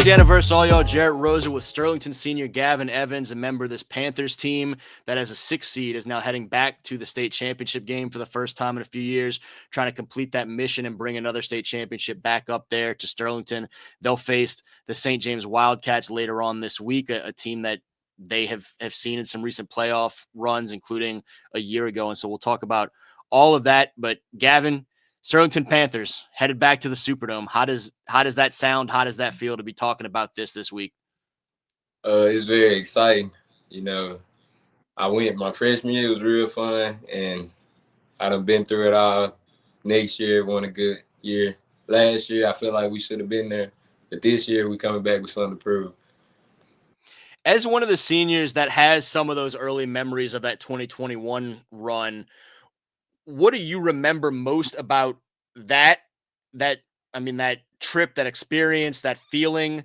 Louisiana versus all y'all. Jarrett Rosa with Sterlington senior Gaven Evans, a member of this Panthers team that has a 6 seed, is now heading back to the state championship game for the first time in a few years, trying to complete that mission and bring another state championship back up there to Sterlington. They'll face the St. James Wildcats later on this week, a team that they have seen in some recent playoff runs, including a year ago. And so we'll talk about all of that. But Gaven, Sterlington Panthers headed back to the Superdome. How does that sound? How does that feel to be talking about this week? It's very exciting. You know, I went my freshman year, it was real fun, and I done been through it all. Next year, won a good year. Last year, I feel like we should have been there, but this year we coming back with something to prove. As one of the seniors that has some of those early memories of that 2021 run, what do you remember most about that that trip, that experience, that feeling?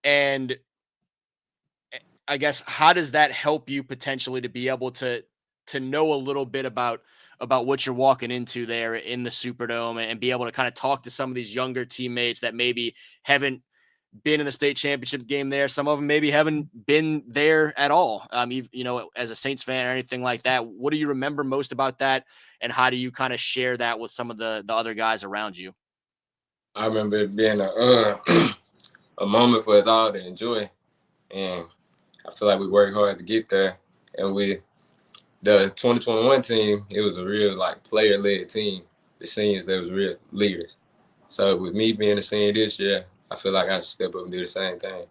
And I guess how does that help you potentially to be able to know a little bit about what you're walking into there in the Superdome and be able to kind of talk to some of these younger teammates that maybe haven't been in the state championship game there. Some of them maybe haven't been there at all. As a Saints fan or anything like that, what do you remember most about that? And how do you kind of share that with some of the other guys around you? I remember it being a moment for us all to enjoy, and I feel like we worked hard to get there. And with the 2021 team, it was a real player-led team. The seniors, they was real leaders. So with me being a senior this year, I feel like I should step up and do the same thing.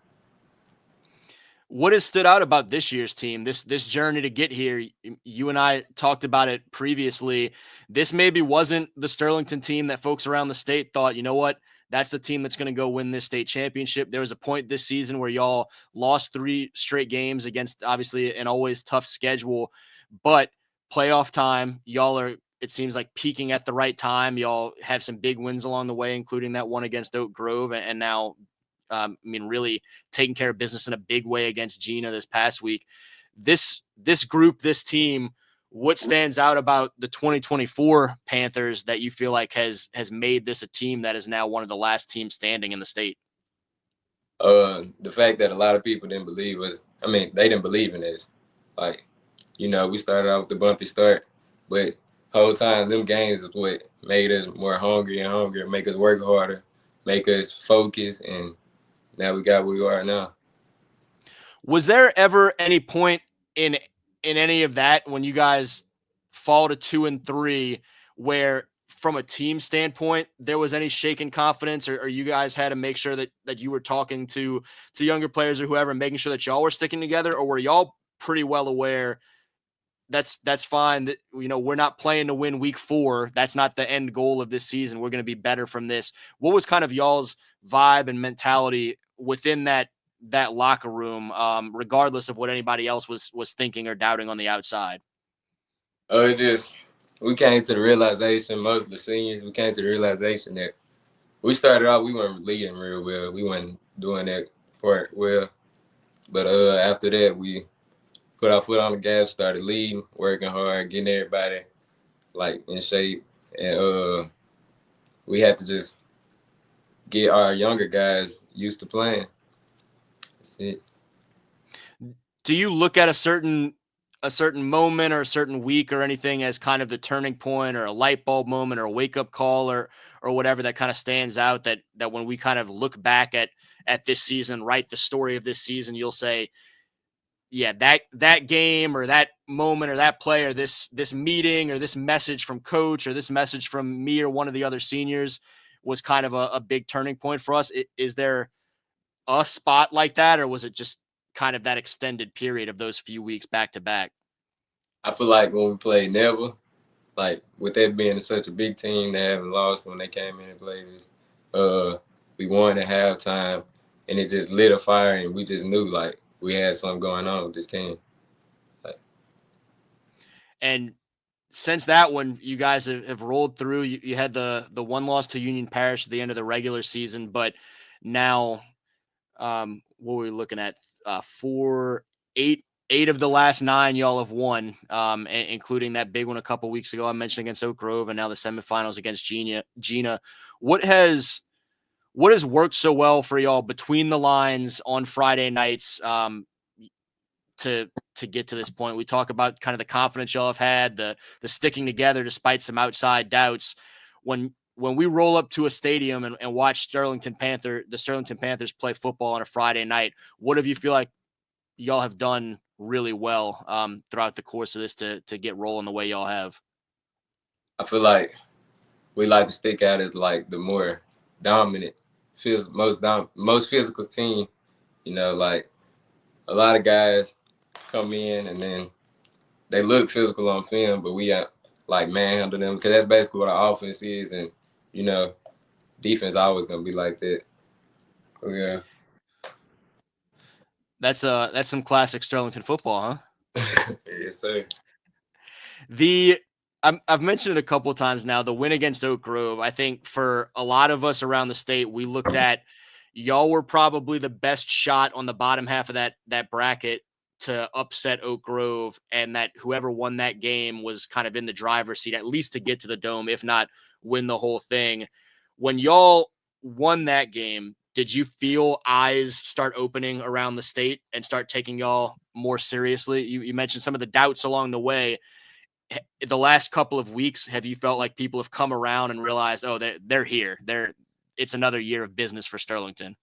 What has stood out about this year's team, this journey to get here? You and I talked about it previously. This maybe wasn't the Sterlington team that folks around the state thought, you know what, that's the team that's going to go win this state championship. There was a point this season where y'all lost 3 straight games against obviously an always tough schedule, but playoff time, y'all are, it seems like, peaking at the right time. Y'all have some big wins along the way, including that one against Oak Grove, and now really taking care of business in a big way against Gina this past week. This group, this team, what stands out about the 2024 Panthers that you feel like has made this a team that is now one of the last teams standing in the state? The fact that a lot of people didn't believe us. I mean, they didn't believe in us. We started out with the bumpy start, but whole time them games is what made us more hungry and hungrier, make us work harder, make us focus, and now we got where we are now. Was there ever any point in any of that when you guys fall to 2-3 where from a team standpoint there was any shaken confidence, or you guys had to make sure that you were talking to younger players or whoever, making sure that y'all were sticking together? Or were y'all pretty well aware that's fine, that we're not playing to win week 4, that's not the end goal of this season, we're going to be better from this? What was kind of y'all's vibe and mentality within that locker room, regardless of what anybody else was thinking or doubting on the outside? We came to the realization, most of the seniors, we came to the realization that we started out, we weren't leading real well. We weren't doing that part well. But after that, we put our foot on the gas, started leading, working hard, getting everybody in shape. And we had to just get our younger guys used to playing. That's it. Do you look at a certain moment or a certain week or anything as kind of the turning point, or a light bulb moment, or a wake up call, or whatever that kind of stands out, that when we kind of look back at this season, write the story of this season, you'll say, yeah, that game or that moment or that play or this meeting or this message from coach or this message from me or one of the other seniors was kind of a big turning point for us? Is there a spot like that, or was it just kind of that extended period of those few weeks back to back? I feel like when we played Never, with that being such a big team, they haven't lost when they came in and played us. We won at halftime, and it just lit a fire, and we just knew we had something going on with this team. And since that one, you guys have rolled through. You had the one loss to Union Parish at the end of the regular season, but now, what were we looking at? 8 of the last 9 y'all have won, including that big one a couple weeks ago I mentioned against Oak Grove, and now the semifinals against Gina. What has what has worked so well for y'all between the lines on Friday nights to get to this point? We talk about kind of the confidence y'all have had, the sticking together despite some outside doubts. When we roll up to a stadium and watch the Sterlington Panthers play football on a Friday night, what do you feel like y'all have done really well throughout the course of this to get rolling the way y'all have? I feel like we like to stick out as like the more dominant, most physical team. You know, like a lot of guys come in and then they look physical on film, but we like manhandle them because that's basically what our offense is, and you know, defense always gonna be like that. Oh, yeah. That's some classic Sterlington football, huh? Yes, sir. I've mentioned it a couple of times now, the win against Oak Grove. I think for a lot of us around the state, we looked at y'all were probably the best shot on the bottom half of that bracket to upset Oak Grove, and that whoever won that game was kind of in the driver's seat, at least to get to the Dome, if not win the whole thing. When y'all won that game, did you feel eyes start opening around the state and start taking y'all more seriously? You mentioned some of the doubts along the way. The last couple of weeks, have you felt like people have come around and realized, oh, they're here. It's another year of business for Sterlington?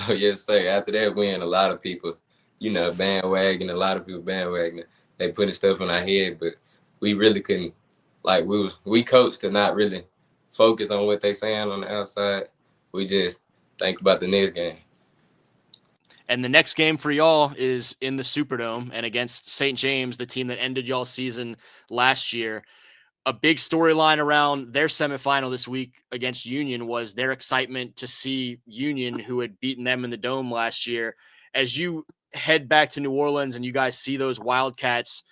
Oh, yes, sir. After that win, a lot of people, you know, bandwagon. A lot of people bandwagon. They putting stuff in our head, but we really couldn't. Like we coached to not really focus on what they saying on the outside. We just think about the next game. And the next game for y'all is in the Superdome and against St. James, the team that ended y'all's season last year. A big storyline around their semifinal this week against Union was their excitement to see Union, who had beaten them in the Dome last year. As you head back to New Orleans and you guys see those Wildcats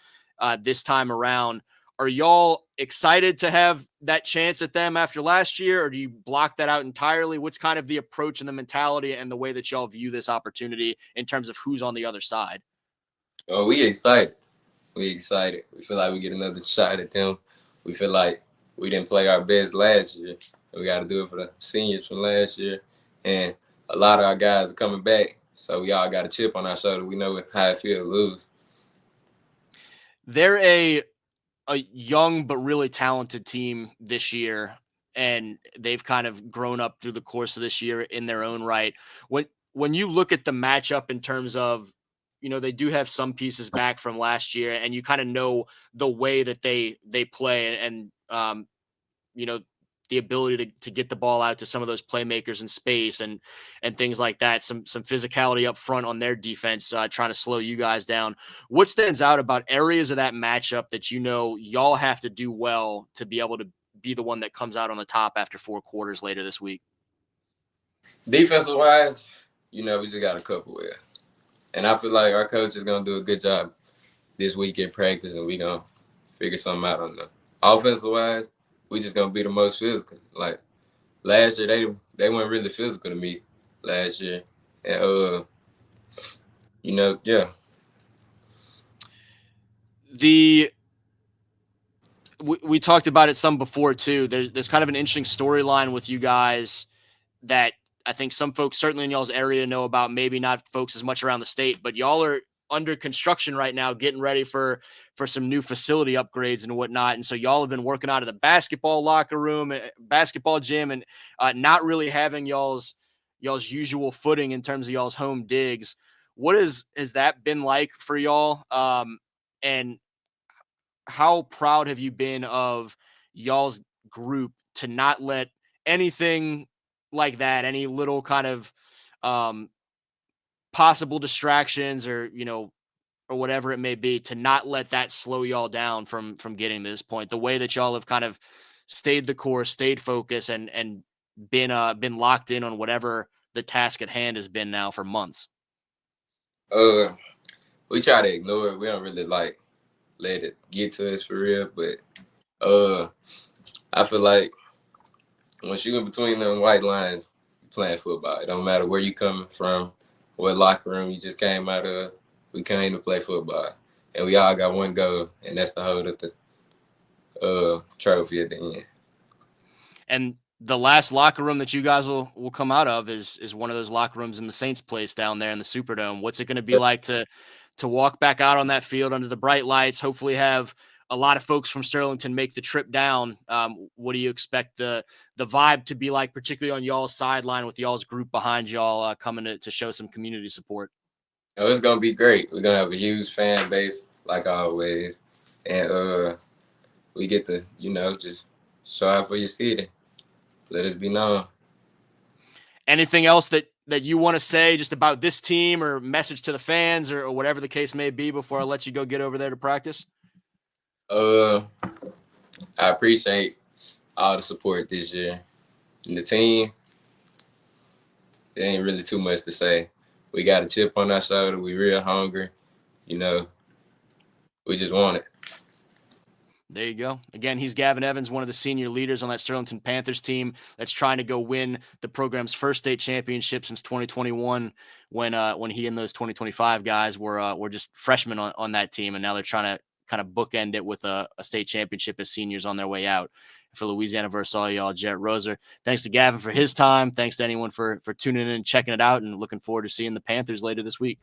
this time around, are y'all excited to have that chance at them after last year, or do you block that out entirely? What's kind of the approach and the mentality and the way that y'all view this opportunity in terms of who's on the other side? Oh, we excited. We excited. We feel like we get another shot at them. We feel like we didn't play our best last year. We got to do it for the seniors from last year. And a lot of our guys are coming back. So we all got a chip on our shoulder. We know how it feels to lose. They're a young but really talented team this year, and they've kind of grown up through the course of this year in their own right. When you look at the matchup in terms of, they do have some pieces back from last year, and you kind of know the way that they play, and the ability to get the ball out to some of those playmakers in space and things like that. Some physicality up front on their defense, trying to slow you guys down. What stands out about areas of that matchup that y'all have to do well to be able to be the one that comes out on the top after 4 quarters later this week? Defensive wise, we just got a couple with. And I feel like our coach is going to do a good job this week in practice, and we're going to figure something out on them. Offensive wise, we just going to be the most physical. Like, last year, they weren't really physical to me last year. And, yeah. We talked about it some before, too. There's kind of an interesting storyline with you guys that I think some folks, certainly in y'all's area, know about, maybe not folks as much around the state, but y'all are under construction right now, getting ready for some new facility upgrades and whatnot. And so y'all have been working out of the basketball locker room, basketball gym, and not really having y'all's usual footing in terms of y'all's home digs. What has that been like for y'all? And how proud have you been of y'all's group to not let anything like that, any little kind of possible distractions or whatever it may be, to not let that slow y'all down from getting to this point, the way that y'all have kind of stayed the course, stayed focused, and been locked in on whatever the task at hand has been now for months? We try to ignore it. We don't really let it get to us for real, but I feel like once you're in between them white lines, you're playing football. It don't matter where you coming from, what locker room you just came out of. We came to play football, and we all got one goal, and that's to hold up the trophy at the end. And the last locker room that you guys will come out of is one of those locker rooms in the Saints place down there in the Superdome. What's it going to be like to walk back out on that field under the bright lights? Hopefully, have a lot of folks from Sterlington make the trip down. What do you expect the vibe to be like, particularly on y'all's sideline with y'all's group behind y'all coming to show some community support? Oh, it's gonna be great. We're gonna have a huge fan base, like always, and we get to, just show out for your city. Let us be known. Anything else that you want to say just about this team or message to the fans or whatever the case may be before I let you go get over there to practice? I appreciate all the support this year. And the team, it ain't really too much to say. We got a chip on our shoulder. We real hungry. We just want it. There you go. Again, he's Gaven Evans, one of the senior leaders on that Sterlington Panthers team that's trying to go win the program's first state championship since 2021, when he and those 2025 guys were just freshmen on that team, and now they're trying to kind of bookend it with a state championship as seniors on their way out. For Louisiana versus all y'all, Jarrett Roser. Thanks to Gaven for his time. Thanks to anyone for tuning in and checking it out, and looking forward to seeing the Panthers later this week.